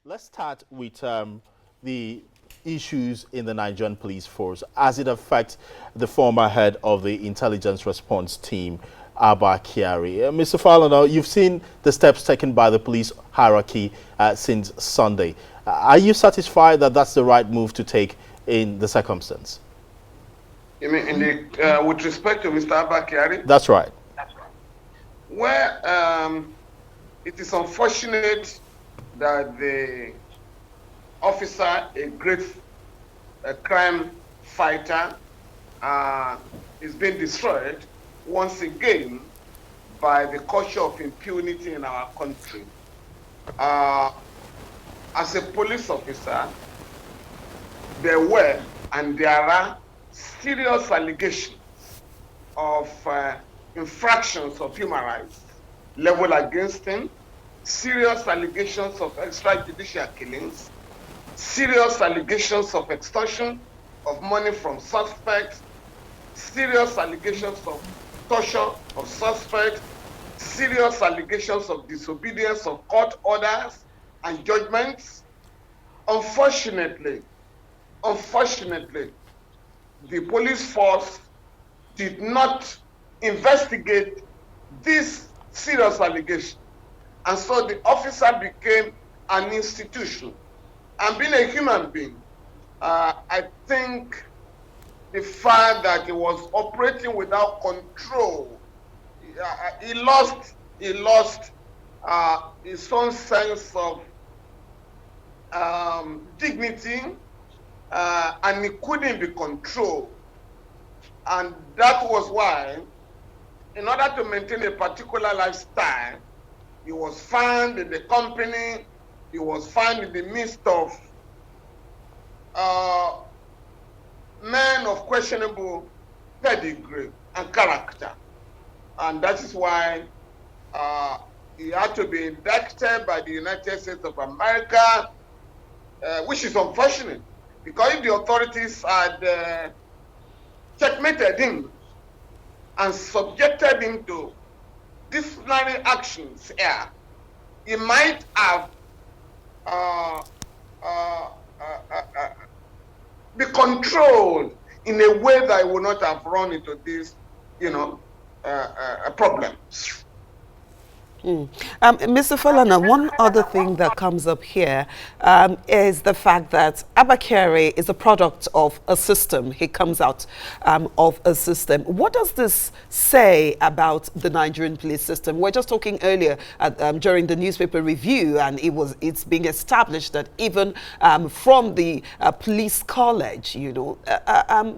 Let's start with the issues in the Nigerian police force as it affects the former head of the intelligence response team, Abba Kyari. Mr. Falana, you've seen the steps taken by the police hierarchy since Sunday. Are you satisfied that that's the right move to take in the circumstance? You mean with respect to Mr. Abba Kyari? That's right. Well, it is unfortunate that the officer, a great crime fighter, is being destroyed once again by the culture of impunity in our country. As a police officer, there were and there are serious allegations of infractions of human rights leveled against him, serious allegations of extrajudicial killings, serious allegations of extortion of money from suspects, serious allegations of torture of suspects, serious allegations of disobedience of court orders and judgments. Unfortunately, the police force did not investigate this serious allegation. And so the officer became an institution. And being a human being, I think the fact that he was operating without control, he lost his own sense of dignity, and he couldn't be controlled. And that was why, in order to maintain a particular lifestyle, he was found in the company, he was found in the midst of men of questionable pedigree and character. And that is why he had to be indicted by the United States of America, which is unfortunate, because if the authorities had checkmated him and subjected him to disciplinary actions here, he might have be controlled in a way that he would not have run into this, problem. Mr. Falana, one other thing that comes up here is the fact that Abba Kyari is a product of a system. He comes out of a system. What does this say about the Nigerian police system? We're just talking earlier during the newspaper review, and it's being established that even from the police college,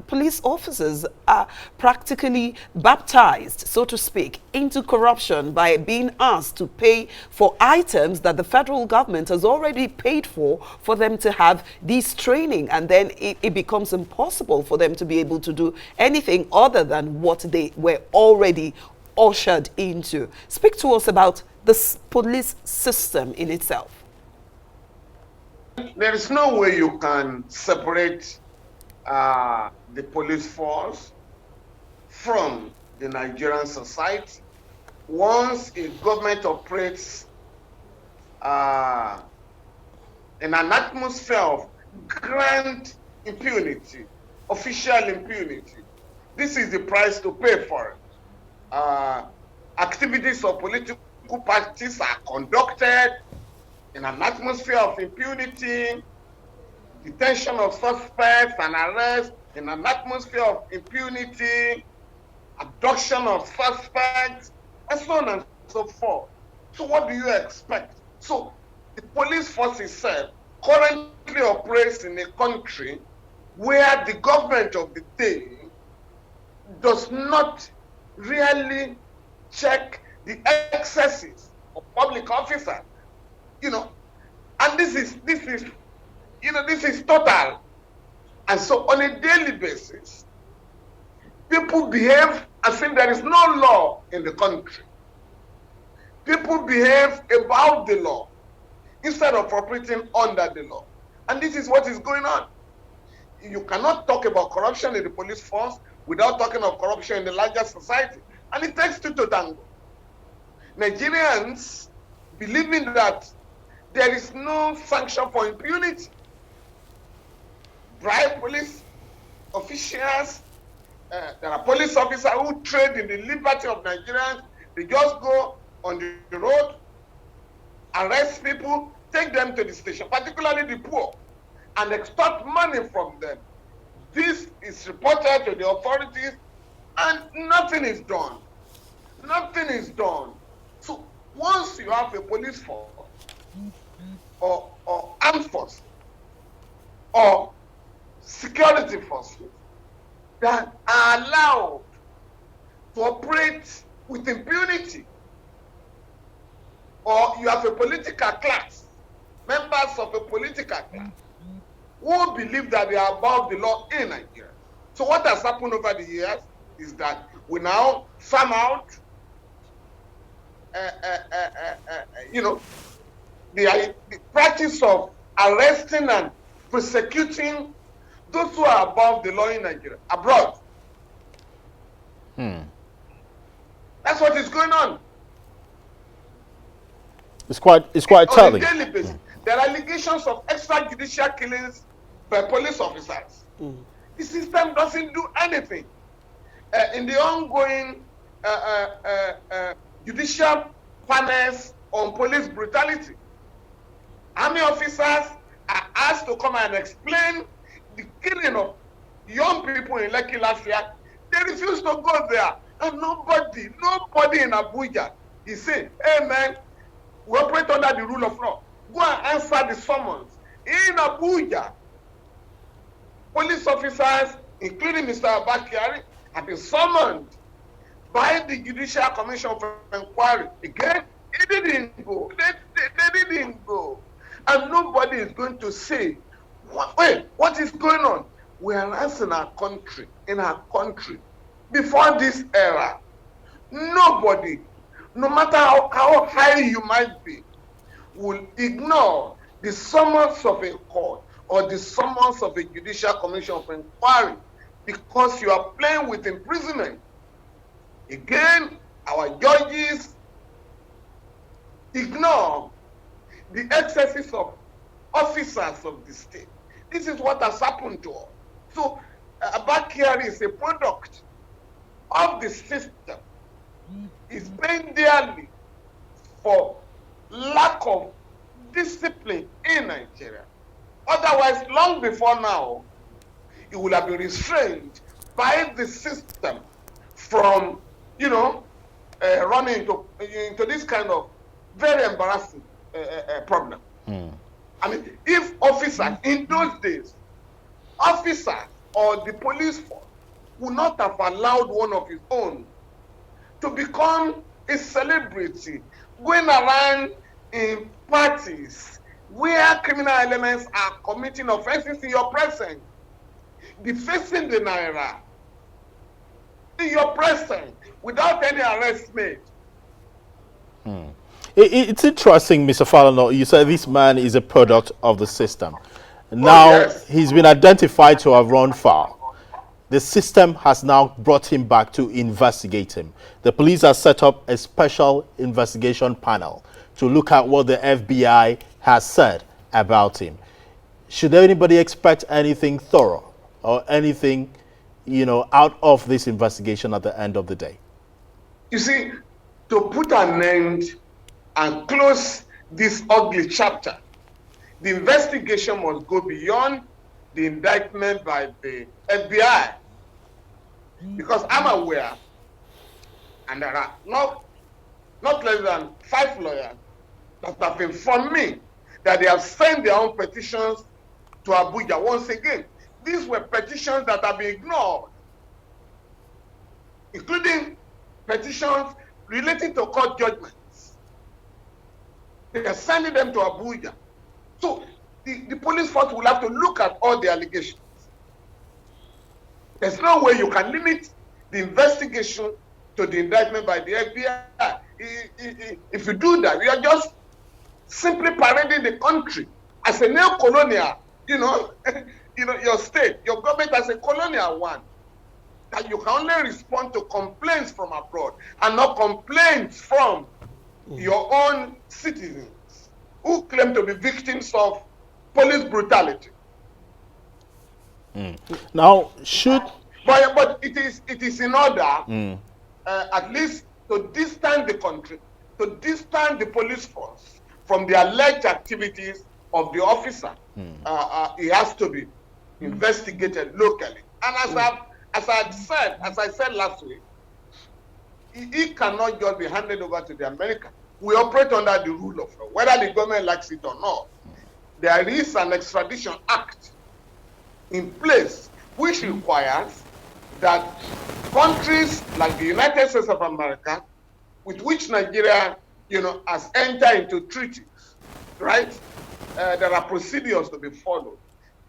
police officers are practically baptized, so to speak, into corruption by being asked to pay for items that the federal government has already paid for them to have this training, and then it becomes impossible for them to be able to do anything other than what they were already ushered into. Speak to us about the police system in itself. There is no way you can separate the police force from the Nigerian society. Once a government operates in an atmosphere of grand impunity, official impunity, this is the price to pay for it. Activities of political parties are conducted in an atmosphere of impunity, detention of suspects and arrest in an atmosphere of impunity, abduction of suspects, and so on and so forth. So what do you expect? So the police force itself currently operates in a country where the government of the day does not really check the excesses of public officers. And this is total. And so on a daily basis, people behave as if there is no law in the country. People behave above the law instead of operating under the law. And this is what is going on. You cannot talk about corruption in the police force without talking of corruption in the larger society. And it takes two to tango. Nigerians believing that There is no sanction for impunity. Bribe police officials, there are police officers who trade in the liberty of Nigerians. They just go on the road, arrest people, take them to the station, particularly the poor, and extort money from them. This is reported to the authorities, and nothing is done. Nothing is done. So once you have a police force or armed force or security forces that are allowed to operate with impunity, or you have a political class, members of a political class, who believe that they are above the law in Nigeria. So what has happened over the years is that we now farm out, the practice of arresting and persecuting those who are above the law in Nigeria, abroad. That's what is going on. It's quite telling. On a daily basis, there are allegations of extrajudicial killings by police officers. The system doesn't do anything. In the ongoing judicial panels on police brutality, army officers are asked to come and explain the killing of young people in Lekki last year. They refuse to go there. And nobody in Abuja is saying, hey man, we operate under the rule of law. Go and answer the summons. In Abuja, police officers, including Mr. Abba Kyari, have been summoned by the Judicial Commission of Inquiry. Again, it didn't go. They didn't go. And nobody is going to say, what is going on? We are in our country, before this era, nobody, no matter how high you might be, will ignore the summons of a court or the summons of a Judicial Commission of Inquiry because you are playing with imprisonment. Again, our judges ignore the excesses of officers of the state. This is what has happened to us. So, Abba Kyari is a product of the system. Is paying dearly for lack of discipline in Nigeria. Otherwise, long before now, it would have been restrained by the system from, running into this kind of very embarrassing problem. I mean, if officers in those days, officers or the police force would not have allowed one of his own to become a celebrity, going around in parties where criminal elements are committing offenses in your presence, defacing the naira in your presence without any arrest made. It's interesting, Mr. Falana. You said this man is a product of the system. Now, yes. He's been identified to have run far. The system has now brought him back to investigate him. The police have set up a special investigation panel to look at what the FBI has said about him. Should anybody expect anything thorough or anything, out of this investigation at the end of the day? You see, to put an end and close this ugly chapter, the investigation must go beyond the indictment by the FBI. Because I'm aware, and there are not less than 5 lawyers that have informed me that they have sent their own petitions to Abuja. Once again, these were petitions that have been ignored, including petitions relating to court judgments. They are sending them to Abuja. So the police force will have to look at all the allegations. There's no way you can limit the investigation to the indictment by the FBI. If you do that, you are just simply parading the country as a neo-colonial, your state, your government as a colonial one. That you can only respond to complaints from abroad and not complaints from your own citizens who claim to be victims of police brutality. Now, should... But it is in order, at least to distance the country, to distance the police force from the alleged activities of the officer. It has to be investigated locally. And as I said last week, it cannot just be handed over to the Americans. We operate under the rule of law, whether the government likes it or not. There is an Extradition Act in place which requires that countries like the United States of America, with which Nigeria, has entered into treaties, right? There are procedures to be followed.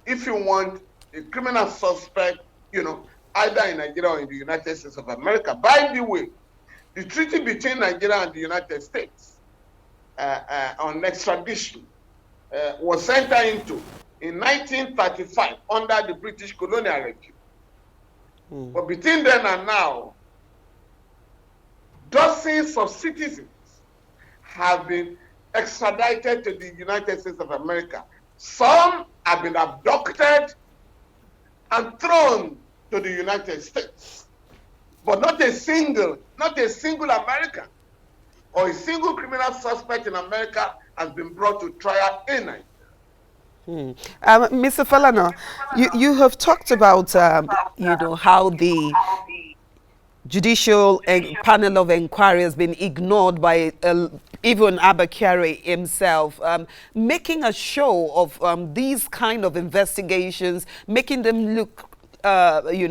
If you want a criminal suspect, either in Nigeria or in the United States of America. By the way, the treaty between Nigeria and the United States on extradition was entered into in 1935 under the British colonial regime. But between then and now, dozens of citizens have been extradited to the United States of America. Some have been abducted and thrown to the United States. But not a single American or a single criminal suspect in America has been brought to trial in Nigeria. Mr. Falana, you have talked about, how the judicial panel of inquiry has been ignored by even Abba Kyari himself, making a show of these kind of investigations, making them look,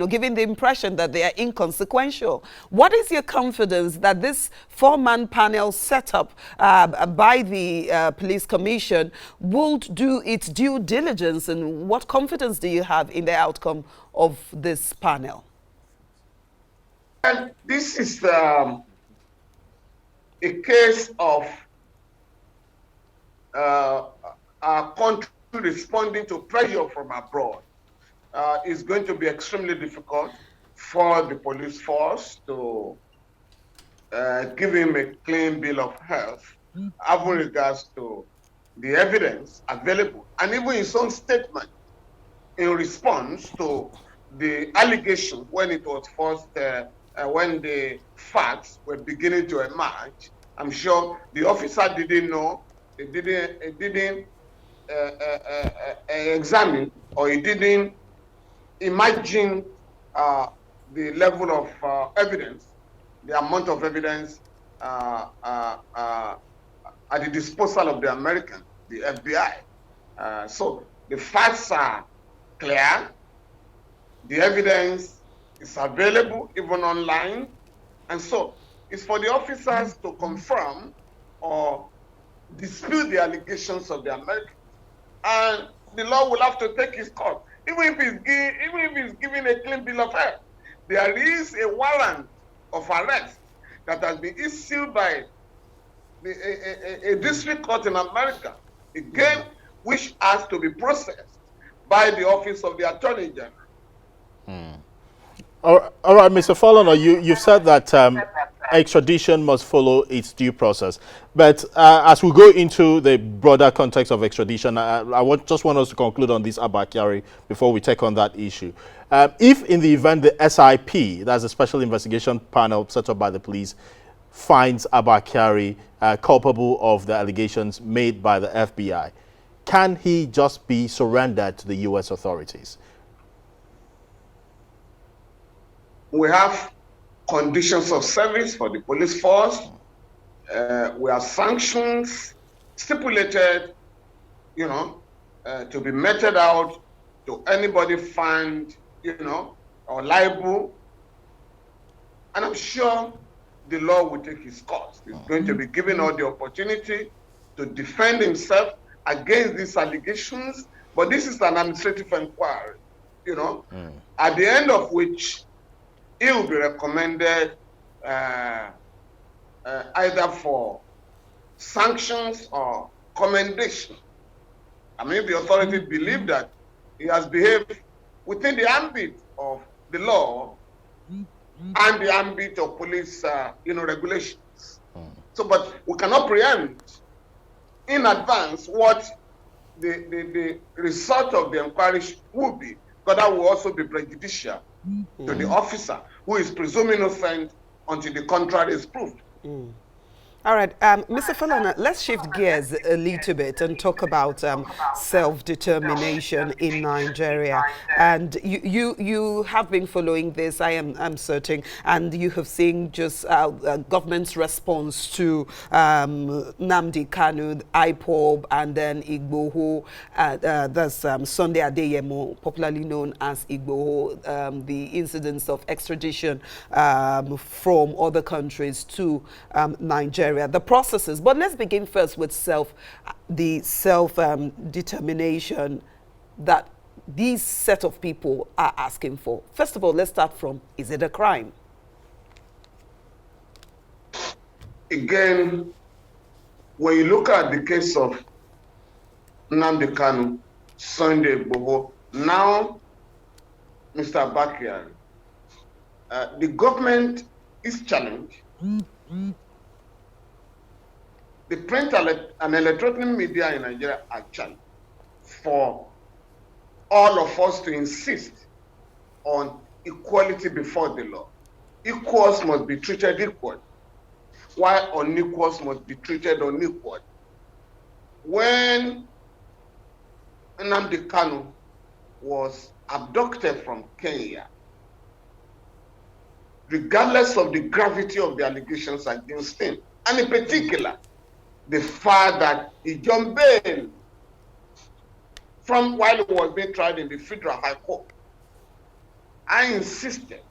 giving the impression that they are inconsequential. What is your confidence that this four-man panel set up by the police commission will do its due diligence, and what confidence do you have in the outcome of this panel? And this is a case of our country responding to pressure from abroad. It's going to be extremely difficult for the police force to give him a clean bill of health, having regards to the evidence available, and even his own statement in response to the allegation when it was first, when the facts were beginning to emerge. I'm sure the officer didn't know, he didn't examine, or he didn't imagine the level of evidence, the amount of evidence at the disposal of the American, the FBI. So the facts are clear, the evidence is available even online, and so it's for the officers to confirm or dispute the allegations of the Americans, and the law will have to take its course. Even if he's given a clean bill of health, there is a warrant of arrest that has been issued by a district court in America, again, which has to be processed by the Office of the Attorney General. All right, Mr. Falana, you've said that extradition must follow its due process. But as we go into the broader context of extradition, I just want us to conclude on this Abba Kyari before we take on that issue. If in the event the SIP, that's a special investigation panel set up by the police, finds Abba Kyari culpable of the allegations made by the FBI, can he just be surrendered to the U.S. authorities? We have conditions of service for the police force. We have sanctions stipulated, to be meted out to anybody found, or liable. And I'm sure the law will take its course. He's going to be given all the opportunity to defend himself against these allegations. But this is an administrative inquiry, at the end of which it will be recommended either for sanctions or commendation. I mean, the authorities believe that he has behaved within the ambit of the law and the ambit of police, regulations. So, but we cannot preempt in advance what the result of the inquiry will be, because that will also be prejudicial to the officer who is presumed innocent until the contrary is proved. All right, Mr. Falana, let's shift gears a little bit and talk about self-determination in Nigeria. And you have been following this, I'm certain, and you have seen just government's response to Nnamdi Kanu, IPOB, and then Igboho. That's Sunday Adeyemo, popularly known as Igboho, the incidents of extradition from other countries to Nigeria. The processes, but let's begin first with the self-determination that these set of people are asking for. First of all, let's start from, is it a crime? Again, when you look at the case of Nnamdi Kanu, Sunday Igboho, now Mr. Abba Kyari, the government is challenged. The print and electronic media in Nigeria are challenged for all of us to insist on equality before the law. Equals must be treated equally, while unequals must be treated unequally. When Nnamdi Kanu was abducted from Kenya, regardless of the gravity of the allegations against him, and in particular, the fact that he jumped bail from while he was being tried in the Federal High Court, I insisted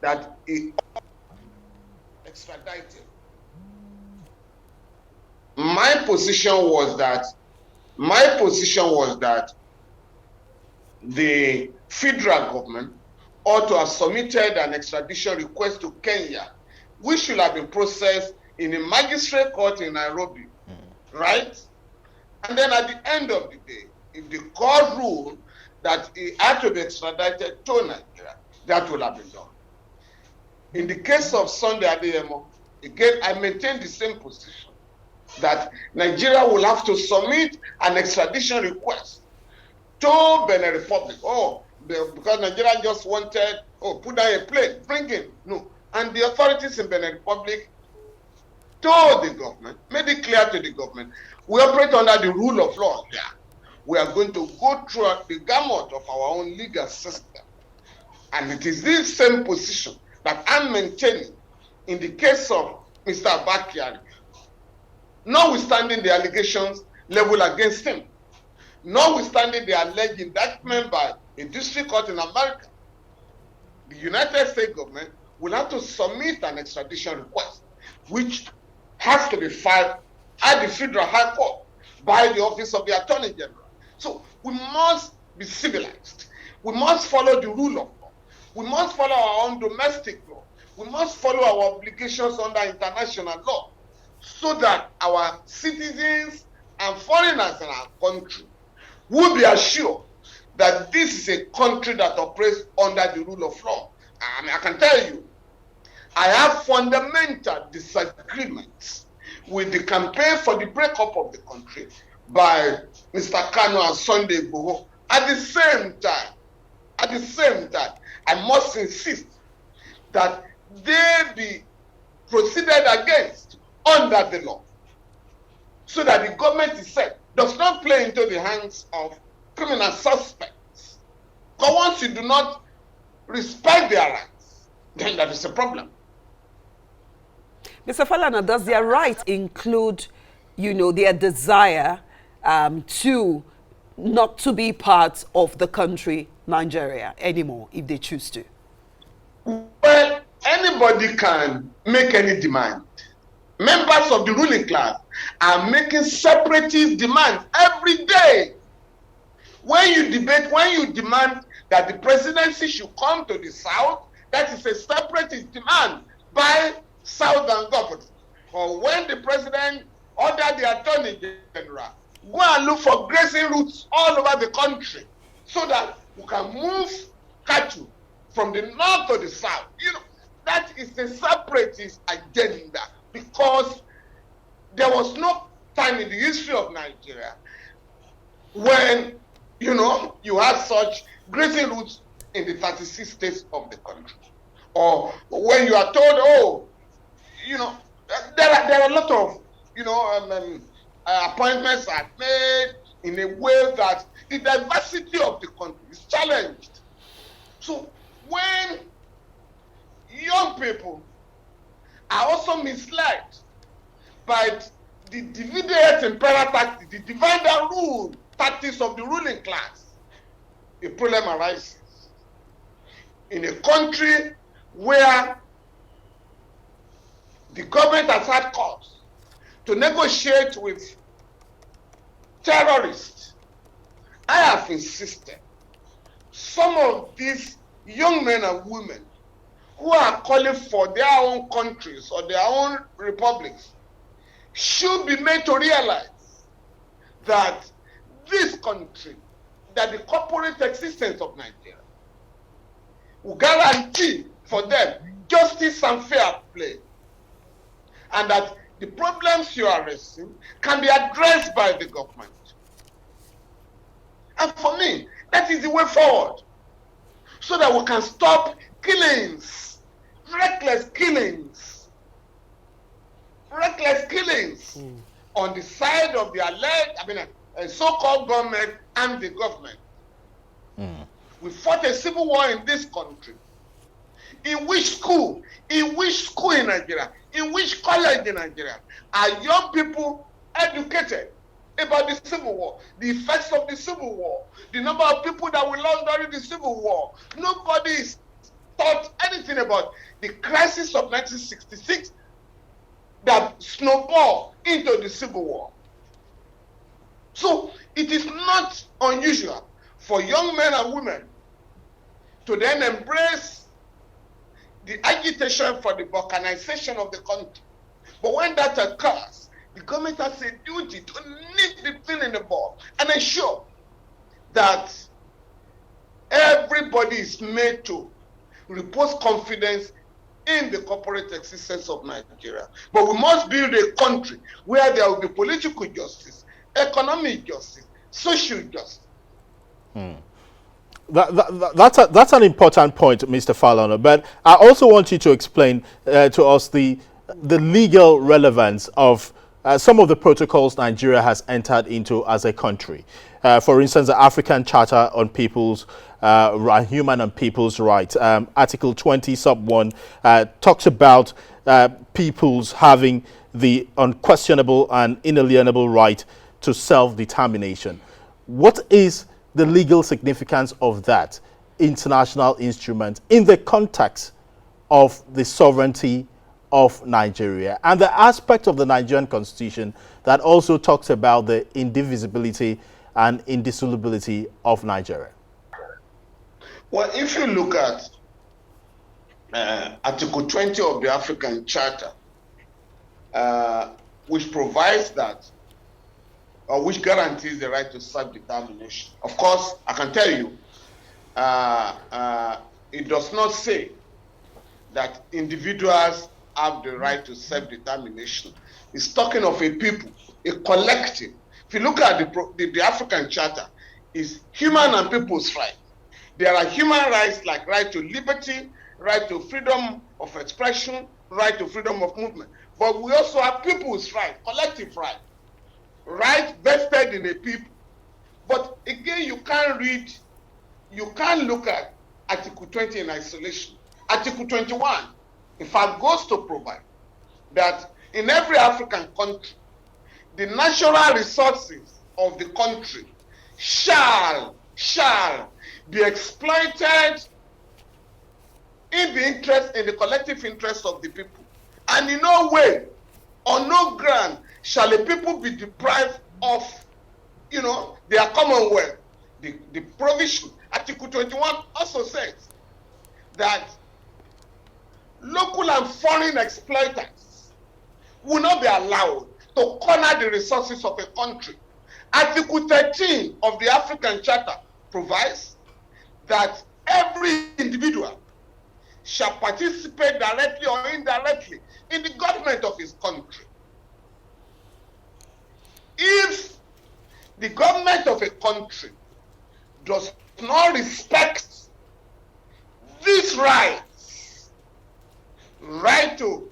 that he extradited. My position was that the federal government ought to have submitted an extradition request to Kenya, which should have been processed in a magistrate court in Nairobi, right? And then at the end of the day, if the court ruled that he had to be extradited to Nigeria, that would have been done. In the case of Sunday Adeyemo, again, I maintain the same position, that Nigeria will have to submit an extradition request to Benin Republic. Because Nigeria just wanted, put down a plane, bring him. No. And the authorities in Benin Republic told the government, made it clear to the government, we operate under the rule of law here. We are going to go through the gamut of our own legal system. And it is this same position that I'm maintaining in the case of Mr. Abba Kyari, notwithstanding the allegations leveled against him, notwithstanding the alleged indictment by a district court in America. The United States government will have to submit an extradition request, which has to be filed at the Federal High Court by the Office of the Attorney General. So we must be civilized. We must follow the rule of law. We must follow our own domestic law. We must follow our obligations under international law, so that our citizens and foreigners in our country will be assured that this is a country that operates under the rule of law. I can tell you, I have fundamental disagreements with the campaign for the breakup of the country by Mr. Kanu and Sunday Igboho. At the same time, I must insist that they be proceeded against under the law, so that the government itself does not play into the hands of criminal suspects. Because once you do not respect their rights, then that is a problem. Mr. Falana, does their right include, their desire to not to be part of the country Nigeria anymore, if they choose to? Well, anybody can make any demand. Members of the ruling class are making separatist demands every day. When you demand that the presidency should come to the South, that is a separatist demand by Southern governors. Or when the president ordered the Attorney General, go and look for grazing routes all over the country, so that we can move cattle from the north to the south. That is a separatist agenda, because there was no time in the history of Nigeria when, you had such grazing routes in the 36 states of the country. Or when you are told, there are a lot of, appointments are made in a way that the diversity of the country is challenged. So when young people are also misled by the dividend impera tactics, the divide and rule tactics of the ruling class, a problem arises. In a country where the government has had cause to negotiate with terrorists, I have insisted some of these young men and women who are calling for their own countries or their own republics should be made to realize that this country, that the corporate existence of Nigeria will guarantee for them justice and fair play, and that the problems you are raising can be addressed by the government. And for me, that is the way forward, so that we can stop killings, reckless killings on the side of the alleged, so-called government and the government. We fought a civil war in this country. In which school in Nigeria, in which college in Nigeria are young people educated about the Civil War, the effects of the Civil War, the number of people that were lost during the Civil War? Nobody is taught anything about the crisis of 1966 that snowballed into the Civil War. So it is not unusual for young men and women to then embrace the agitation for the balkanization of the country. But when that occurs, the government has a duty to nip the thing in the bud and ensure that everybody is made to repose confidence in the corporate existence of Nigeria. But we must build a country where there will be political justice, economic justice, social justice. That's an important point, Mr. Falana. But I also want you to explain to us the legal relevance of some of the protocols Nigeria has entered into as a country. For instance, the African Charter on People's Human and People's Rights, Article 20, Sub 1, talks about peoples having the unquestionable and inalienable right to self-determination. What is the legal significance of that international instrument in the context of the sovereignty of Nigeria and the aspect of the Nigerian constitution that also talks about the indivisibility and indissolubility of Nigeria? Well, if you look at Article 20 of the African Charter, which provides that, or which guarantees the right to self-determination. Of course, I can tell you, it does not say that individuals have the right to self-determination. It's talking of a people, a collective. If you look at the African Charter, it's human and people's rights. There are human rights like right to liberty, right to freedom of expression, right to freedom of movement. But we also have people's rights, collective rights. Right vested in a people. But again, you can't look at Article 20 in isolation. Article 21, in fact, goes to provide that in every African country, the natural resources of the country shall be exploited in the collective interest of the people. And in no way, on no ground, shall a people be deprived of, their commonwealth? The provision, Article 21 also says that local and foreign exploiters will not be allowed to corner the resources of a country. Article 13 of the African Charter provides that every individual shall participate directly or indirectly in the government of his country. the government of a country does not respect these rights, right to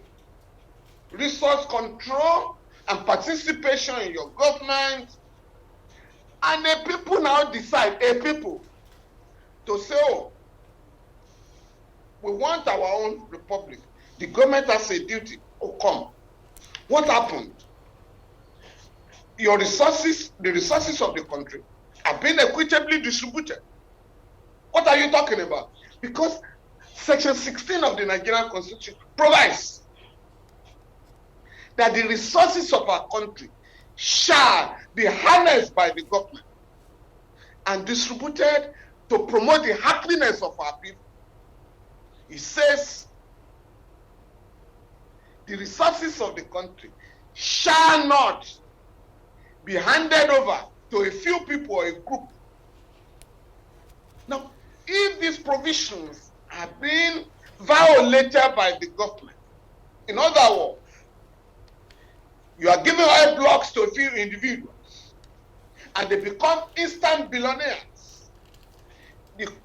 resource control and participation in your government, and the people now decide, to say, oh, we want our own republic. The government has a duty. Oh, come. What happened? Your resources, the resources of the country, have been equitably distributed. What are you talking about? Because Section 16 of the Nigerian Constitution provides that the resources of our country shall be harnessed by the government and distributed to promote the happiness of our people. It says the resources of the country shall not be handed over to a few people or a group. Now, if these provisions are being violated by the government, in other words, you are giving oil blocks to a few individuals and they become instant billionaires.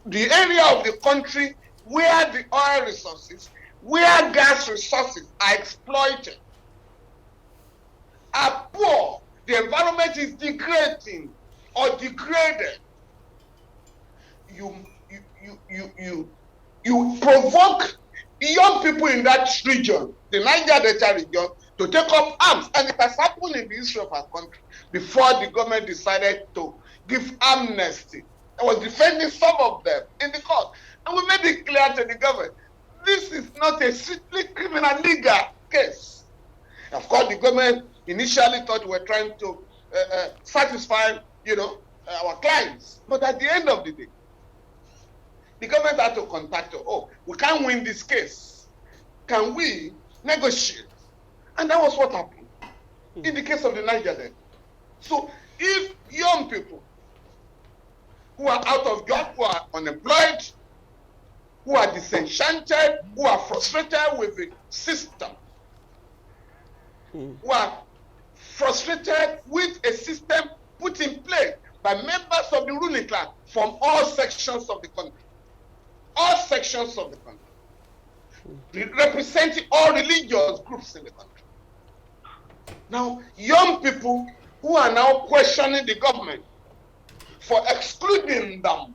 The area of the country where the oil resources, where gas resources are exploited, are poor, the environment is degrading or degraded. You provoke young people in that region, the Niger Delta region, to take up arms. And it has happened in the history of our country before the government decided to give amnesty. I was defending some of them in the court. And we made it clear to the government, this is not a strictly criminal legal case. Of course, the government initially thought we were trying to satisfy, our clients. But at the end of the day, the government had to contact us. Oh, we can't win this case. Can we negotiate? And that was what happened in the case of the Niger Delta. So if young people who are out of job, who are unemployed, who are disenchanted, who are frustrated with the system, who are frustrated with a system put in place by members of the ruling class from all sections of the country. All sections of the country, representing all religious groups in the country. Now, young people who are now questioning the government for excluding them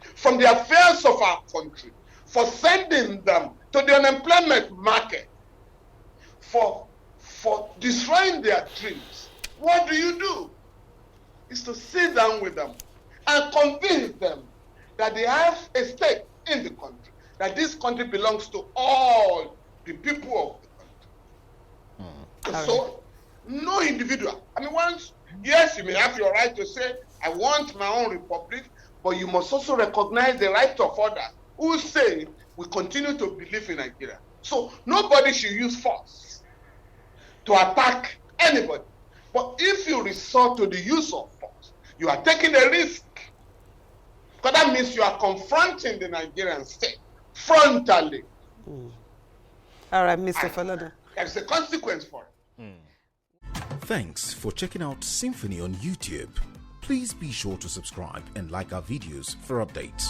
from the affairs of our country, for sending them to the unemployment market, for destroying their dreams. What do? Is to sit down with them and convince them that they have a stake in the country, that this country belongs to all the people of the country. And so, no individual. Yes, you may have your right to say, I want my own republic, but you must also recognize the right of others who say, we continue to believe in Nigeria. So, nobody should use force to attack anybody. But if you resort to the use of force, you are taking a risk. Because that means you are confronting the Nigerian state frontally. All right, Mr. Falana. There's a consequence for it. Thanks for checking out SYMFONI on YouTube. Please be sure to subscribe and like our videos for updates.